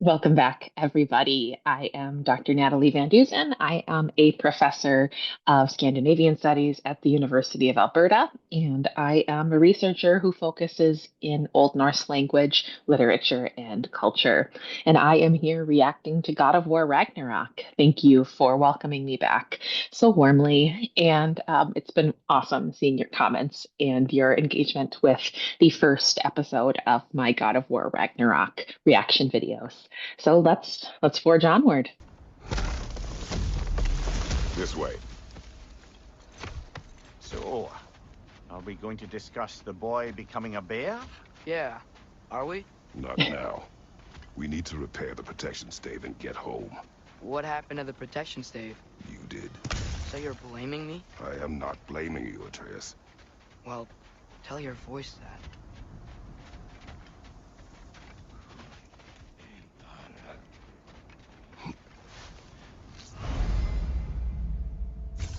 Welcome back, everybody. I am Dr. Natalie Van Dusen. I am a professor of Scandinavian Studies at the University of Alberta, and I am a researcher who focuses in Old Norse language, literature, and culture. And I am here reacting to God of War Ragnarok. Thank you for welcoming me back so warmly. And it's been awesome seeing your comments and your engagement with the first episode of my God of War Ragnarok reaction videos. So let's forge onward. This way. So, are we going to discuss the boy becoming a bear? Yeah. Are we? Not now. We need to repair the protection stave and get home. What happened to the protection stave? You did. So you're blaming me? I am not blaming you, Atreus. Well, tell your voice that.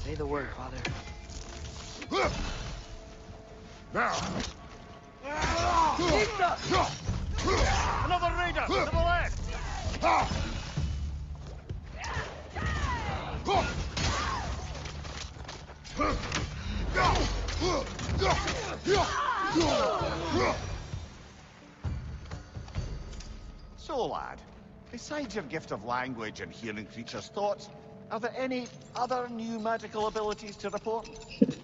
Say the word, Father. Now! Another raider! To the left! So, lad, besides your gift of language and hearing creatures' thoughts, are there any other new magical abilities to report?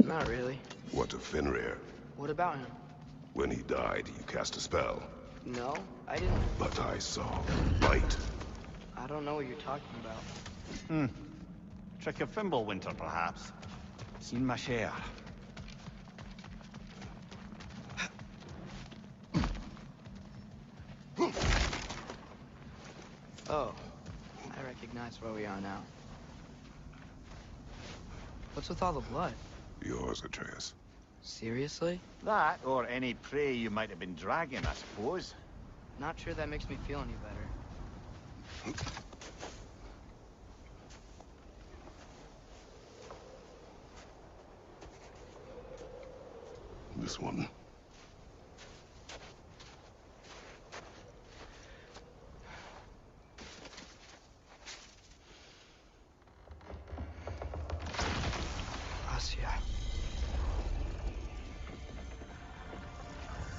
Not really. What of Fenrir? What about him? When he died, you cast a spell. No, I didn't. But I saw light. I don't know what you're talking about. Trick of Fimbulwinter, perhaps? Seen my share. Oh, I recognize where we are now. What's with all the blood? Yours, Atreus. Seriously? That, or any prey you might have been dragging, I suppose. Not sure that makes me feel any better. This one. Gracia.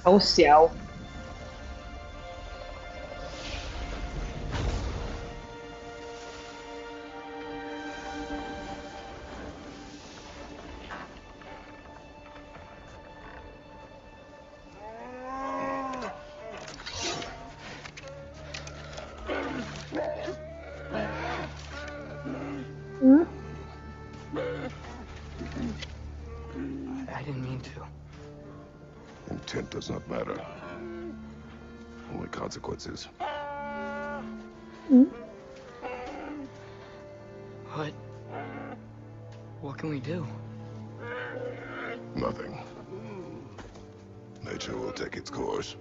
Oh, Xiao. I didn't mean to. Intent does not matter. Only consequences. What? What can we do? Nothing. Nature will take its course.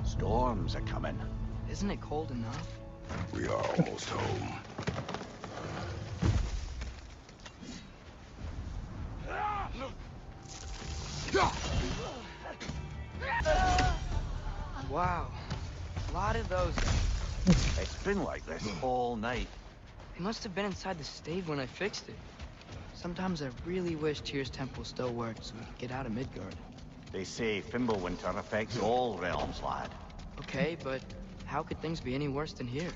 Storms are coming. Isn't it cold enough? We are almost home. Wow. A lot of those. It's been like this all night. They must have been inside the stave when I fixed it. Sometimes I really wish Tyr's temple still worked so we could get out of Midgard. They say Fimbulwinter affects all realms, lad. Okay, but how could things be any worse than here?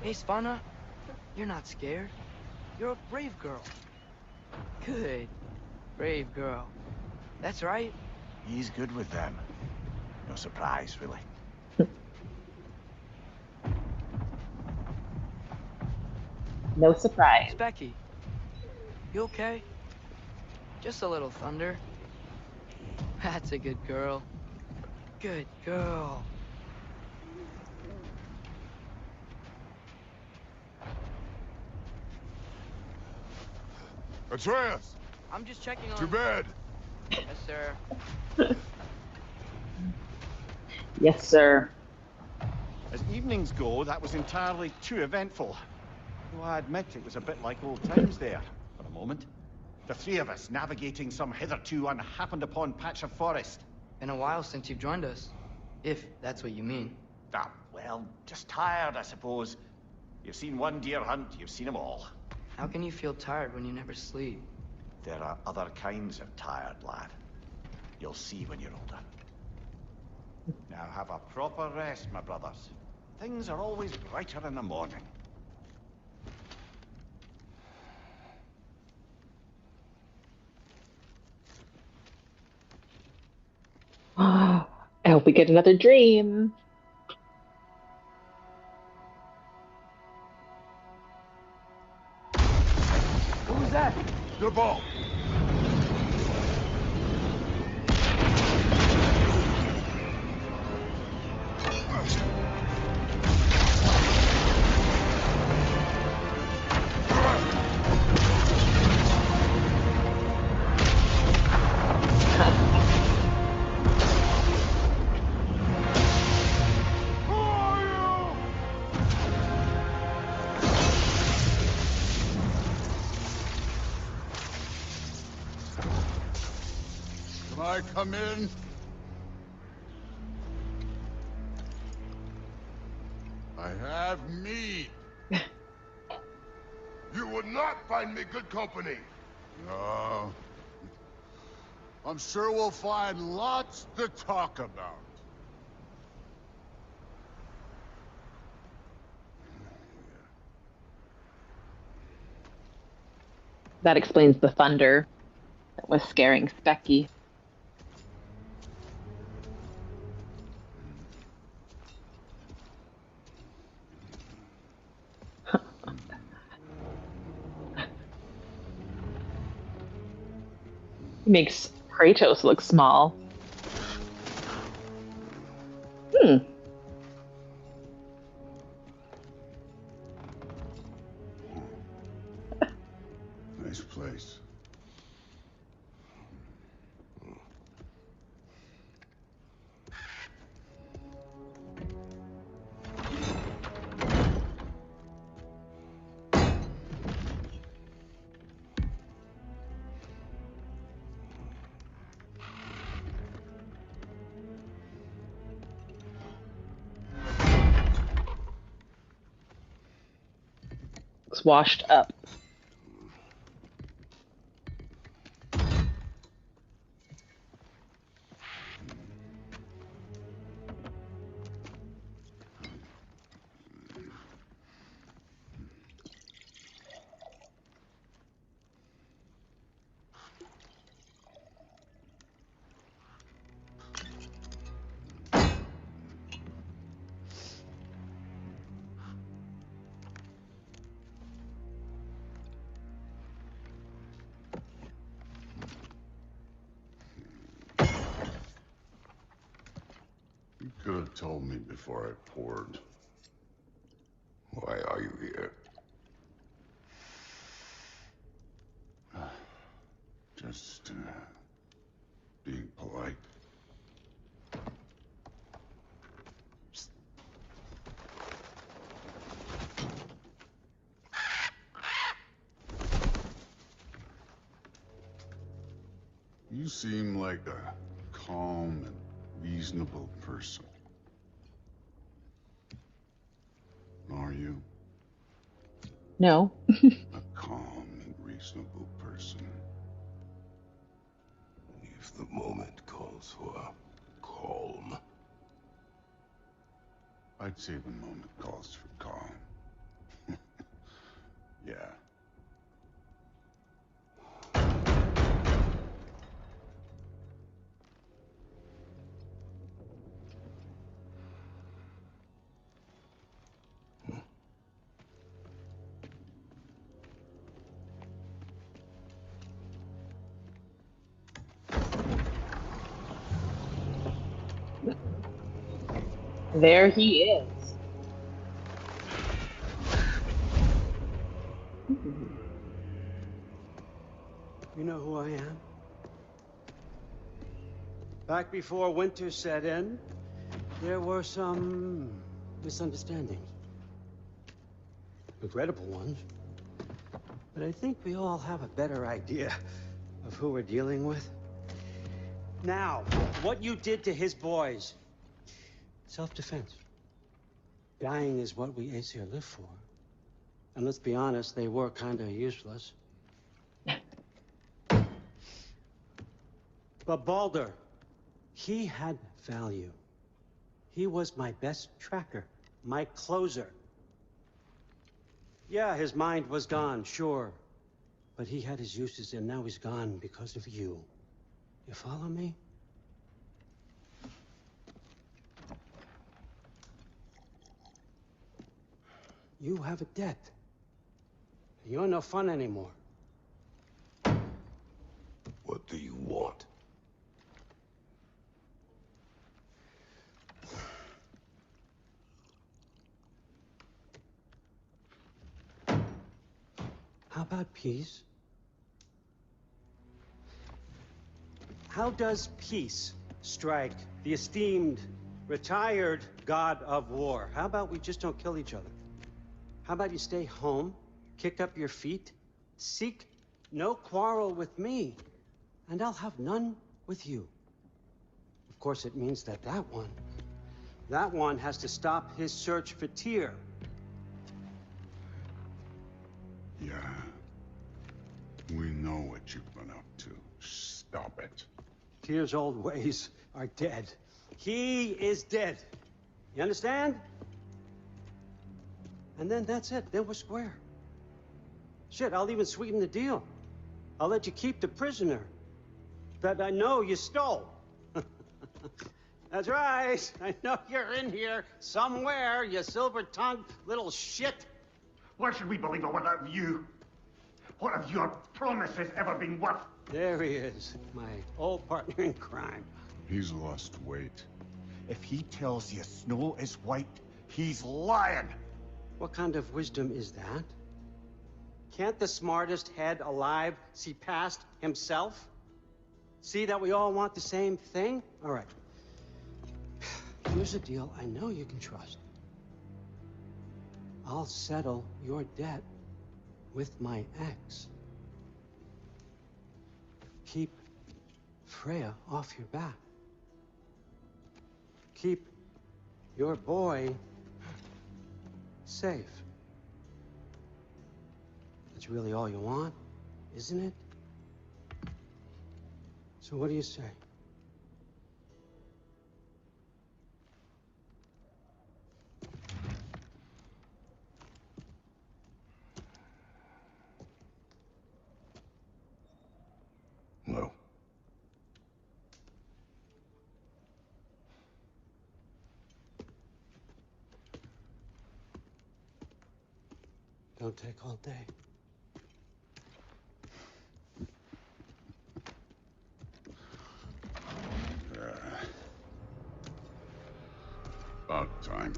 Hey, Svanna, you're not scared. You're a brave girl. Good. Brave girl. That's right. He's good with them. No surprise, really. No surprise. It's Becky. You okay? Just a little thunder. That's a good girl. Good girl. Atreus! I'm just checking on... To bed! Yes, sir. Yes, sir. As evenings go, that was entirely too eventful. Though I admit it was a bit like old times there, for a moment. The three of us navigating some hitherto unhappened-upon patch of forest. Been a while since you've joined us. If that's what you mean. Ah, well, just tired, I suppose. You've seen one deer hunt, you've seen them all. How can you feel tired when you never sleep? There are other kinds of tired, lad. You'll see when you're older. Now have a proper rest, my brothers. Things are always brighter in the morning. I hope we get another dream. Who's that? The ball! I come in? I have meat. You would not find me good company. No. I'm sure we'll find lots to talk about. That explains the thunder that was scaring Specky. He makes Kratos look small. Nice place. Looks washed up. You could have told me before I poured. Why are you here? Just, being polite. You seem like a calm and reasonable person. Are you? No. A calm and reasonable person. If the moment calls for calm. I'd say the moment calls for calm. Yeah. There he is. You know who I am? Back before winter set in, there were some misunderstandings. Regrettable ones. But I think we all have a better idea of who we're dealing with. Now, what you did to his boys. Self-defense. Dying is what we Aesir live for. And let's be honest, they were kinda useless. But Baldur, he had value. He was my best tracker, my closer. Yeah, his mind was gone, sure. But he had his uses, and now he's gone because of you. You follow me? You have a debt. You're no fun anymore. What do you want? How about peace? How does peace strike the esteemed, retired god of war? How about we just don't kill each other? How about you stay home, kick up your feet, seek no quarrel with me, and I'll have none with you. Of course, it means that that one has to stop his search for Tyr. Yeah. We know what you've been up to. Stop it. Tyr's old ways are dead. He is dead. You understand? And then that's it. Then we're square. Shit, I'll even sweeten the deal. I'll let you keep the prisoner that I know you stole. That's right. I know you're in here somewhere, you silver-tongued little shit. Why should we believe a word out of you? What have your promises ever been worth? There he is, my old partner in crime. He's lost weight. If he tells you snow is white, he's lying. What kind of wisdom is that? Can't the smartest head alive see past himself? See that we all want the same thing? All right. Here's a deal I know you can trust. I'll settle your debt with my ex. Keep Freya off your back. Keep your boy safe. That's really all you want, isn't it? So what do you say? No. Don't take all day. About time.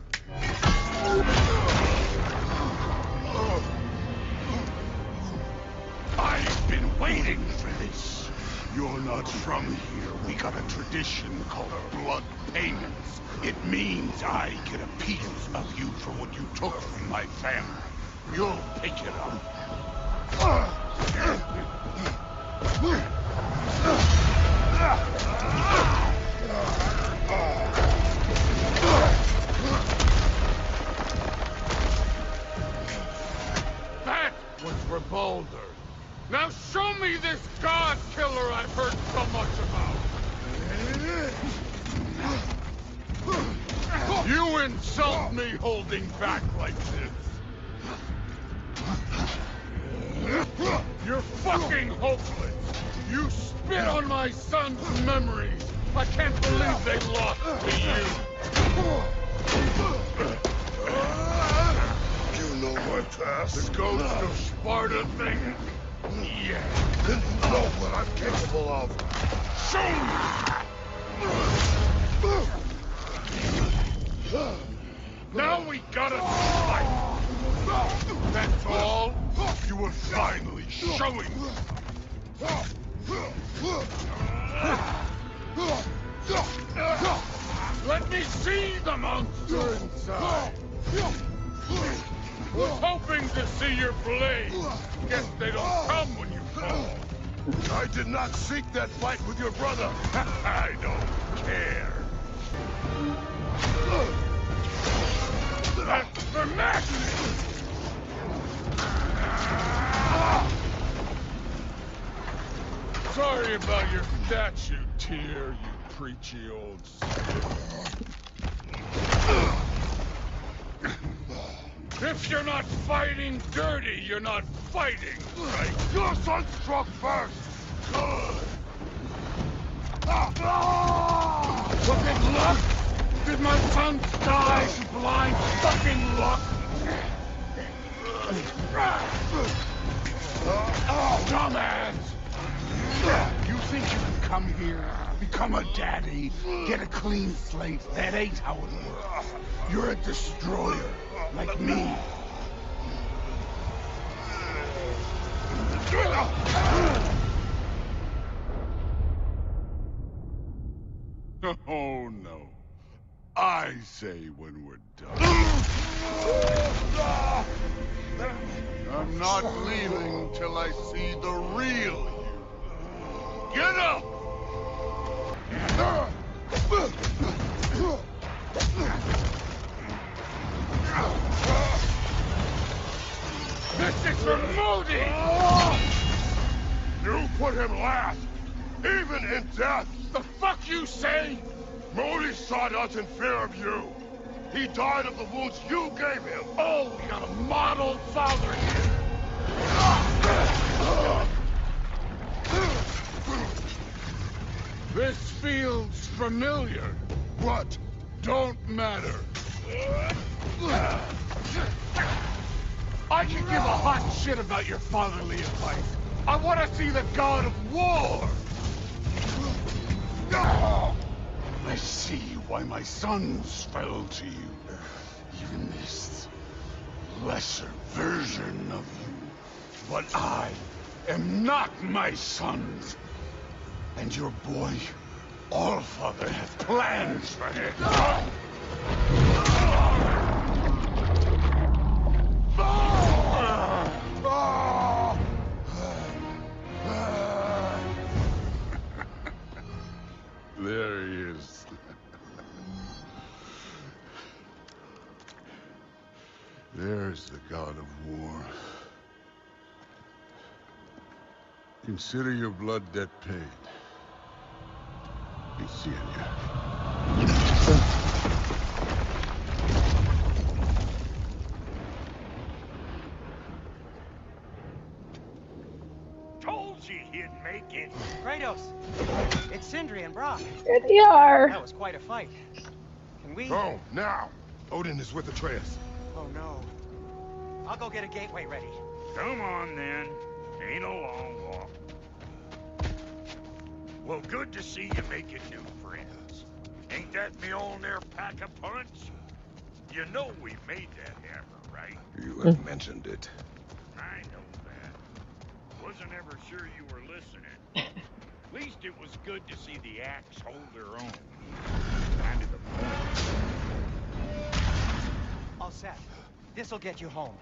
I've been waiting for this. You're not from here. We got a tradition called blood payments. It means I get a piece of you for what you took from my family. You'll pick it up. That was for Baldur. Now show me this god killer I've heard so much about. You insult me holding back like this. You're fucking hopeless. You spit on my son's memories. I can't believe they lost to you. You know my past. The ghost of Sparta thing? Yeah. Then you know what I'm capable of. Show me! me see the monster inside! Was hoping to see your blade. Guess they don't come when you fall. I did not seek that fight with your brother. I don't care. That's for next! Sorry about your statue, Tyr, you preachy old If you're not fighting dirty, you're not fighting, right? Your son struck first! Good! Was it luck? Did my son die to blind fucking luck? Dumbass! You think you can come here, become a daddy, get a clean slate? That ain't how it works. You're a destroyer, like me. Oh, no. I say when we're done. I'm not leaving till I see the real you. Get up! This is for Modi! You put him last, even in death! The fuck you say? Modi sought us in fear of you. He died of the wounds you gave him. Oh, we got a model father here. This feels familiar. What? Don't matter. I can give a hot shit about your fatherly advice. I want to see the god of war. I see why my sons fell to you. Even this lesser version of you. But I am not my sons. And your boy, Allfather, has plans for him. There he is. There's the god of war. Consider your blood debt paid. Be seeing you. Told you he'd make it. Kratos, it's Sindri and Brock. There they are. That was quite a fight. Can we? Go, now! Odin is with Atreus. Oh no. I'll go get a gateway ready. Come on, then. Ain't a long walk. Well, good to see you making new friends. Ain't that Mjolnir pack a punch? You know we made that hammer, right? You have mentioned it. I know that. Wasn't ever sure you were listening. At least it was good to see the axe hold their own. Kind of the point. All set. This'll get you home.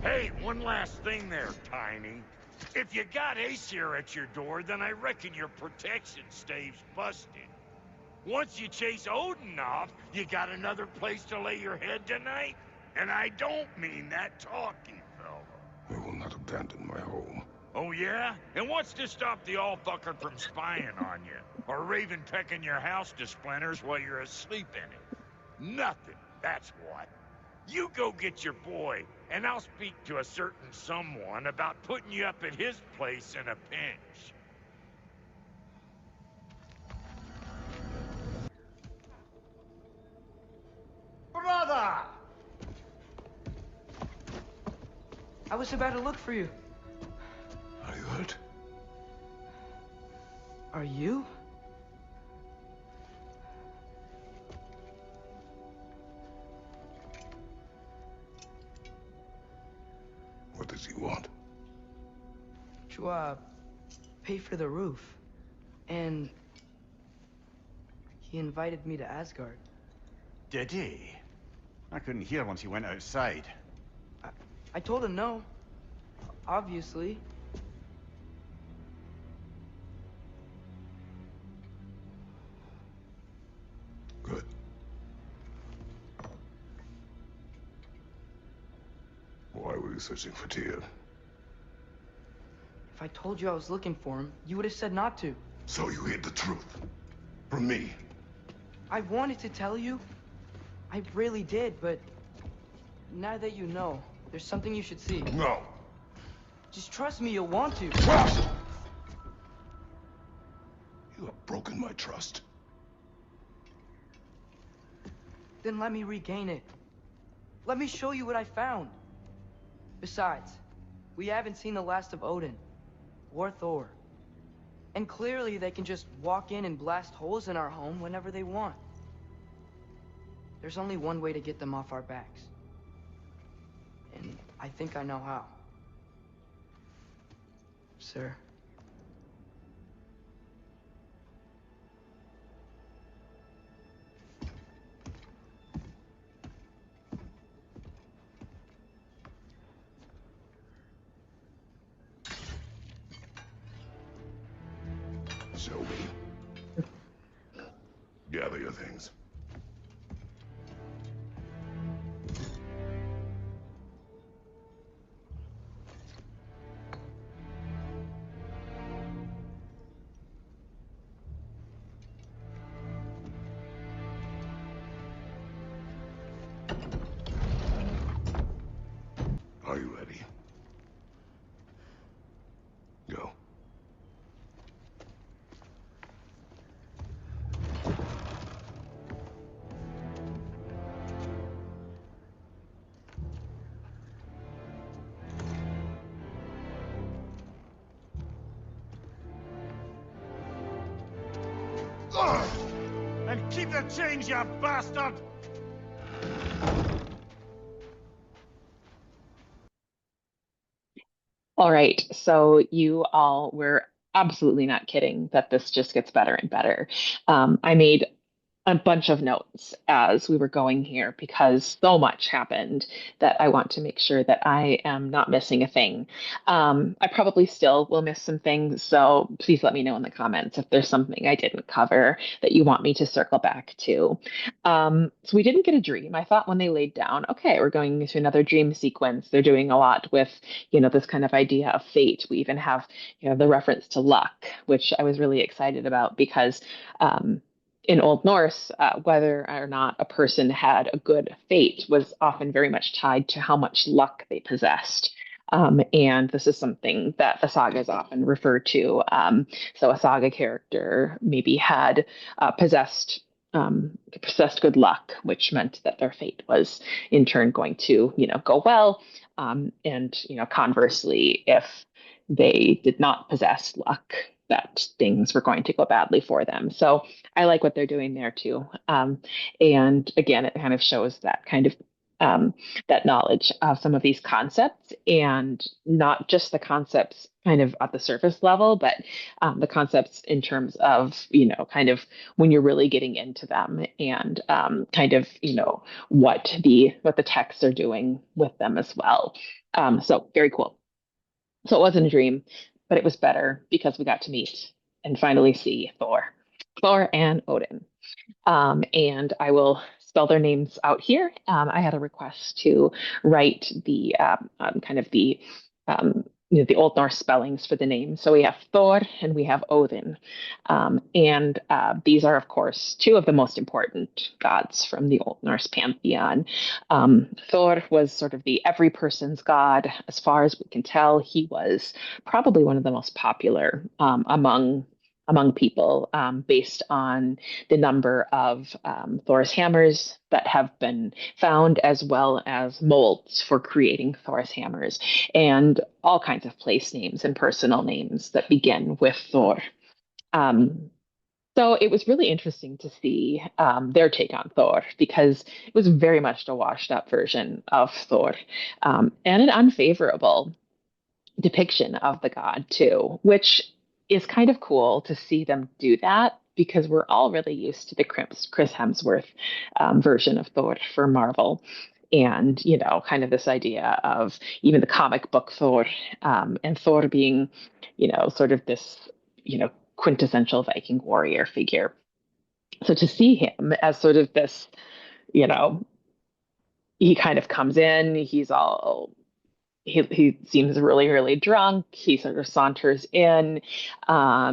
Hey, one last thing there, Tiny. If you got Aesir at your door, then I reckon your protection stave's busted. Once you chase Odin off, you got another place to lay your head tonight? And I don't mean that talking, fella. I will not abandon my home. Oh yeah? And what's to stop the all-fucker from spying on you? Or Raven pecking your house to splinters while you're asleep in it? Nothing, that's what. You go get your boy, and I'll speak to a certain someone about putting you up at his place in a pinch. Brother! I was about to look for you. Are you hurt? Are you? does he want? To, pay for the roof. And he invited me to Asgard. Did he? I couldn't hear once he went outside. I told him no. Obviously. Good. Why were you searching for Tyr? If I told you I was looking for him, you would have said not to. So you hid the truth. From me. I wanted to tell you. I really did, but now that you know, there's something you should see. No. Just trust me, you'll want to. Trust! You have broken my trust. Then let me regain it. Let me show you what I found. Besides, we haven't seen the last of Odin. Or Thor. And clearly they can just walk in and blast holes in our home whenever they want. There's only one way to get them off our backs. And I think I know how. Sir. Show me. Gather your things. Are you ready? Go. And keep the change, you bastard! All right, so you all were absolutely not kidding that this just gets better and better. I made a bunch of notes as we were going here because so much happened that I want to make sure that I am not missing a thing. I probably still will miss some things, so please let me know in the comments if there's something I didn't cover that you want me to circle back to. So we didn't get a dream. I thought when they laid down, okay, we're going into another dream sequence. They're doing a lot with, this kind of idea of fate. We even have, the reference to luck, which I was really excited about because in Old Norse, whether or not a person had a good fate was often very much tied to how much luck they possessed. And this is something that the sagas often refer to. So a saga character maybe had possessed good luck, which meant that their fate was in turn going to, go well. And conversely, if they did not possess luck, that things were going to go badly for them. So I like what they're doing there too. And again, it kind of shows that kind of that knowledge of some of these concepts, and not just the concepts kind of at the surface level, but the concepts in terms of, kind of when you're really getting into them, and kind of, what the texts are doing with them as well. So very cool. So it wasn't a dream, but it was better because we got to meet and finally see Thor and Odin. And I will spell their names out here. I had a request to write the kind of the Old Norse spellings for the names. So we have Thor and we have Odin. And these are, of course, two of the most important gods from the Old Norse pantheon. Thor was sort of the every person's god. As far as we can tell, he was probably one of the most popular among people, based on the number of Thor's hammers that have been found, as well as molds for creating Thor's hammers, and all kinds of place names and personal names that begin with Thor. Um, so it was really interesting to see their take on Thor, because it was very much a washed up version of Thor, and an unfavorable. depiction of the god too, which is kind of cool to see them do that because we're all really used to the Chris Hemsworth version of Thor for Marvel. And, kind of this idea of even the comic book Thor, and Thor being, sort of this, quintessential Viking warrior figure. So to see him as sort of this, you know, he kind of comes in, he seems really, really drunk. He sort of saunters in.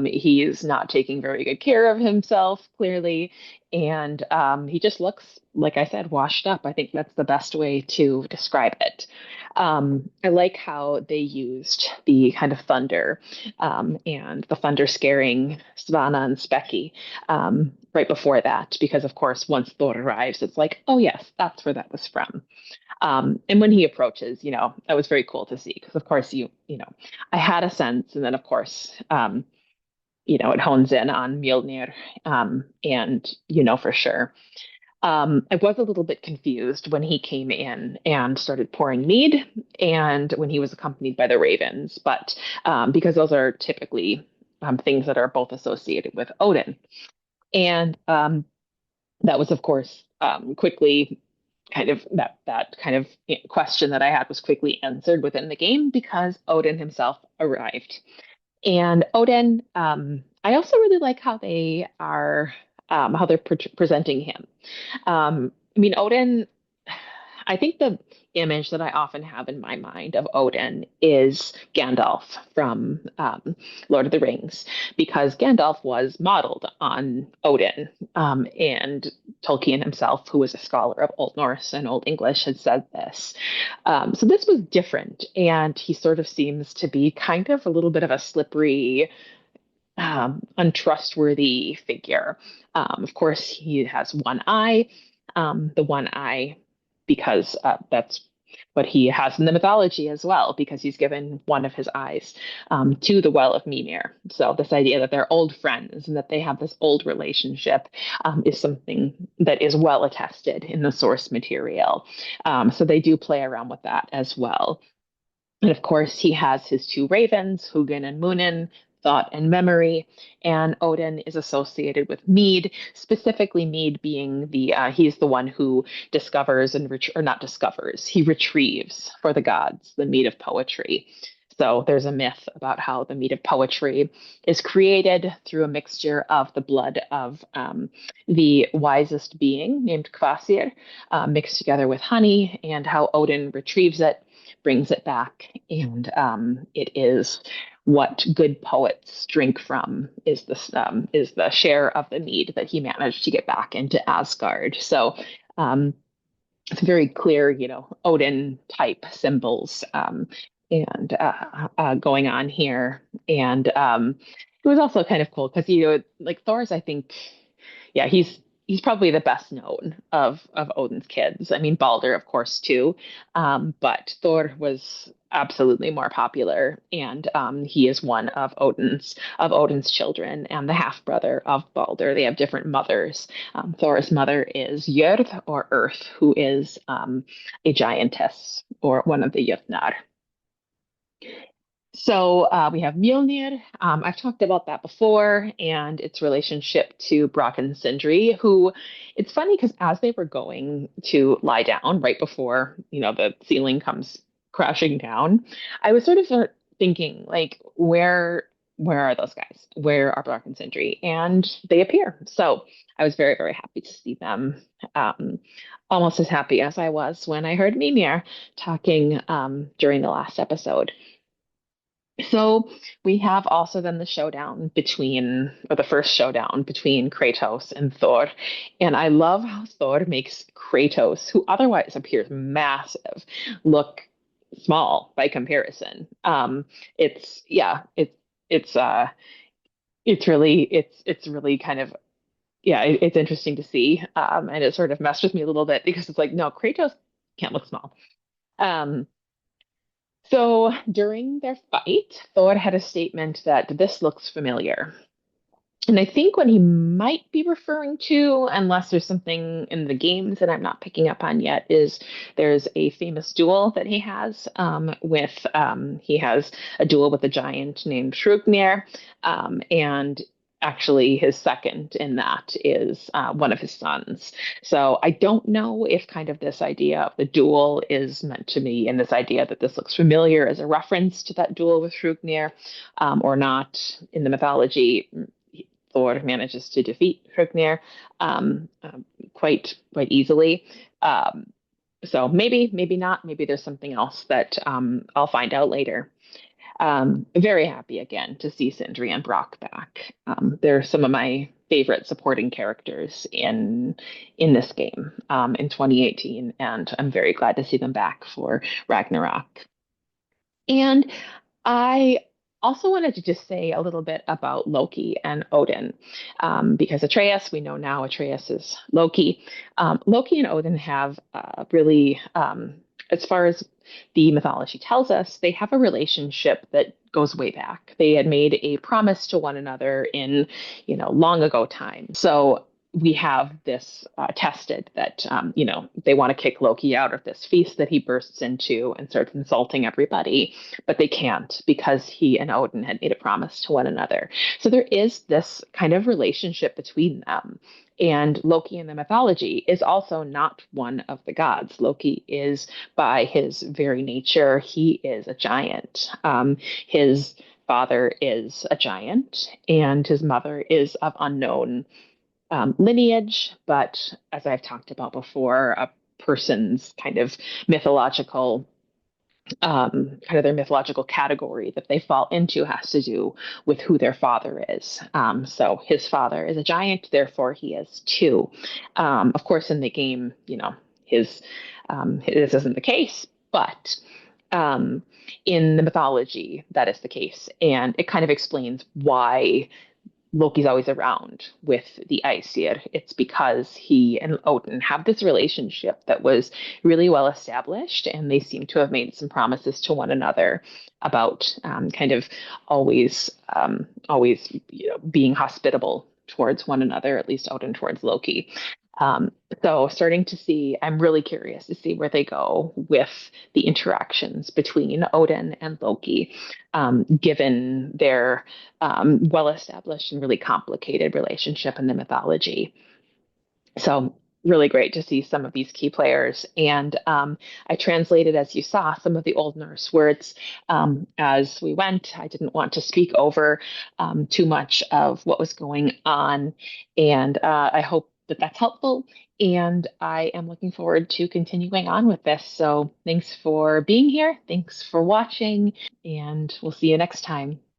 He's not taking very good care of himself, clearly. And he just looks, like I said, washed up. I think that's the best way to describe it. I like how they used the kind of thunder, and the thunder scaring Svanna and Specky right before that, because, of course, once Thor arrives, it's like, oh, yes, that's where that was from. And when he approaches, that was very cool to see because, of course, I had a sense, and then, of course, it hones in on Mjolnir, and for sure. I was a little bit confused when he came in and started pouring mead, and when he was accompanied by the ravens, but because those are typically things that are both associated with Odin, and that was, of course, quickly kind of that kind of question that I had was quickly answered within the game because Odin himself arrived. And Odin, I also really like how how they're presenting him. I mean, Odin, I think the image that I often have in my mind of Odin is Gandalf from Lord of the Rings, because Gandalf was modeled on Odin. And Tolkien himself, who was a scholar of Old Norse and Old English, had said this. So this was different, and he sort of seems to be kind of a little bit of a slippery, untrustworthy figure. Of course, he has one eye, the one eye because that's what he has in the mythology as well, because he's given one of his eyes to the Well of Mimir. So this idea that they're old friends and that they have this old relationship is something that is well attested in the source material. So they do play around with that as well. And of course, he has his two ravens, Hugin and Munin, thought and memory. And Odin is associated with mead, specifically mead being he's the one who discovers or not discovers, he retrieves for the gods the mead of poetry. So there's a myth about how the mead of poetry is created through a mixture of the blood of the wisest being named Kvasir, mixed together with honey, and how Odin retrieves it, brings it back, and it is what good poets drink from is the share of the mead that he managed to get back into Asgard. So it's very clear, Odin type symbols, and going on here, and it was also kind of cool because like Thor's, I think, yeah, he's probably the best known of Odin's kids. I mean, Balder, of course, too, but Thor was absolutely more popular, and he is one of Odin's children and the half brother of Balder. They have different mothers. Thor's mother is Jörð, or Earth, who is a giantess or one of the Jötnar. So we have Mjolnir. I've talked about that before and its relationship to Brock and Sindri, who it's funny because as they were going to lie down right before, the ceiling comes crashing down, I was sort of thinking like, where are those guys? Where are Brock and Sindri? And they appear. So I was very, very happy to see them. Almost as happy as I was when I heard Mimir talking during the last episode. So we have also then the first showdown between Kratos and Thor. And I love how Thor makes Kratos, who otherwise appears massive, look small by comparison. It's it's really kind of, yeah, it's interesting to see. And it sort of messed with me a little bit because it's like, no, Kratos can't look small. Um, So during their fight, Thor had a statement that this looks familiar. And I think what he might be referring to, unless there's something in the games that I'm not picking up on yet, is there's a famous duel that he has he has a duel with a giant named Shrugner, and actually his second in that is one of his sons. So I don't know if kind of this idea of the duel is meant to be, and this idea that this looks familiar as a reference to that duel with Shrugner, or not in the mythology. Thor manages to defeat Hrungnir quite easily. So maybe not. Maybe there's something else that I'll find out later. Very happy again to see Sindri and Brock back. They're some of my favorite supporting characters in this game in 2018, and I'm very glad to see them back for Ragnarok. And I also wanted to just say a little bit about Loki and Odin, because Atreus, we know now Atreus is Loki. Loki and Odin have really, as far as the mythology tells us, they have a relationship that goes way back. They had made a promise to one another in, long ago time. So we have this tested that they want to kick Loki out of this feast that he bursts into and starts insulting everybody, but they can't because he and Odin had made a promise to one another. So there is this kind of relationship between them. And Loki in the mythology is also not one of the gods. Loki is, by his very nature, he is a giant. His father is a giant, and his mother is of unknown lineage, but as I've talked about before, a person's mythological kind of their mythological category that they fall into has to do with who their father is. So his father is a giant, therefore he is two. Of course, in the game, his this isn't the case, but in the mythology, that is the case, and it kind of explains why Loki's always around with the Aesir. It's because he and Odin have this relationship that was really well established, and they seem to have made some promises to one another about kind of always being hospitable towards one another, at least Odin towards Loki. So starting to see, I'm really curious to see where they go with the interactions between Odin and Loki, given their well-established and really complicated relationship in the mythology. So really great to see some of these key players. And I translated, as you saw, some of the Old Norse words as we went. I didn't want to speak over too much of what was going on. And I hope that that's helpful. And I am looking forward to continuing on with this. So thanks for being here. Thanks for watching. And we'll see you next time.